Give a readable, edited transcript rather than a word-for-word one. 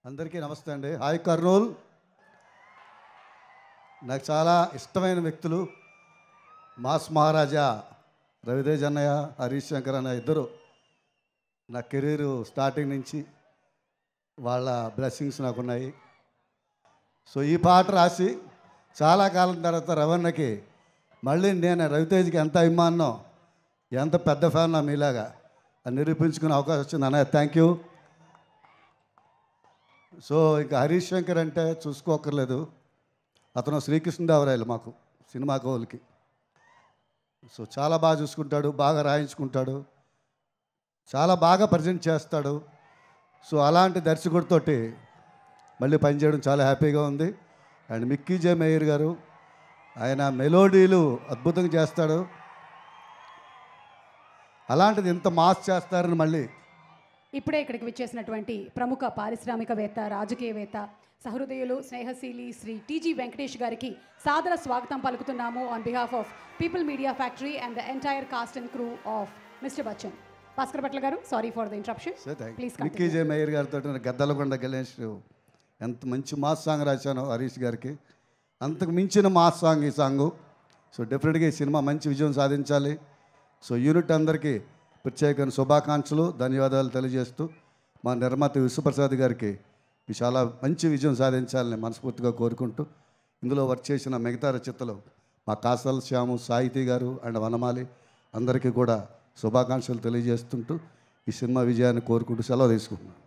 అందరికీ నమస్తే అండి. హాయ్ కర్నూల్. నాకు చాలా ఇష్టమైన వ్యక్తులు మాస్ మహారాజా రవితేజ్ అన్నయ్య, హరీష్ శంకర్ అన్నయ్య ఇద్దరు నా కెరీరు స్టార్టింగ్ నుంచి వాళ్ళ బ్లెస్సింగ్స్ నాకున్నాయి. సో ఈ పాట రాసి చాలా కాలం తర్వాత రవణకి మళ్ళీ నేను రవితేజ్కి ఎంత అభిమానం, ఎంత పెద్ద ఫ్యాన్ నా మీలాగా అని నిరూపించుకునే అవకాశం వచ్చింది అన్నయ్య. Thank you. సో ఇంకా హరీష్ శంకర్ అంటే చూసుకోకర్లేదు, అతను శ్రీకృష్ణదేవరాయలు మాకు సినిమా కోవులకి. సో చాలా బాగా చూసుకుంటాడు, బాగా రాయించుకుంటాడు, చాలా బాగా ప్రజెంట్ చేస్తాడు. సో అలాంటి దర్శకుడితోటి మళ్ళీ పనిచేయడం చాలా హ్యాపీగా ఉంది. అండ్ మిక్కీ జే మేయర్ గారు, ఆయన మెలోడీలు అద్భుతంగా చేస్తాడు. అలాంటిది ఇంత మాస్ చేస్తారని మళ్ళీ ఇప్పుడే ఇక్కడికి విచ్చేసినటువంటి ప్రముఖ పారిశ్రామికవేత్త, రాజకీయవేత్త, సహృదయులు, స్నేహశీలి శ్రీ టీజీ వెంకటేష్ గారికి సాదర స్వాగతం పలుకుతున్నాము on behalf of People Media Factory and the entire cast and crew of mister Bachchan. Bhaskar Bhatla garu, sorry for the interruption. Please. Mickey J Meyer గారితో గద్దలకొండ గణేష్ ఎంత మంచి మాస్ సాంగ్ రాశాను హరీష్ గారికి, అంతకు మించిన మాస్ సాంగ్ ఈ సాంగు. సో డెఫినెట్గా ఈ సినిమా మంచి విజయం సాధించాలి. సో యూనిట్ అందరికీ ప్రత్యేకమైన శుభాకాంక్షలు, ధన్యవాదాలు తెలియజేస్తూ మా నిర్మాత విశ్వప్రసాద్ గారికి చాలా మంచి విజయం సాధించాలని మనస్ఫూర్తిగా కోరుకుంటూ, ఇందులో వర్క్ చేసిన మిగతా రచయితలు మా కాసల్ శ్యాము, సాహితీ గారు అండ్ వనమాలి అందరికీ కూడా శుభాకాంక్షలు తెలియజేస్తుంటూ ఈ సినిమా విజయాన్ని కోరుకుంటూ సెలవు తీసుకుంటున్నాను.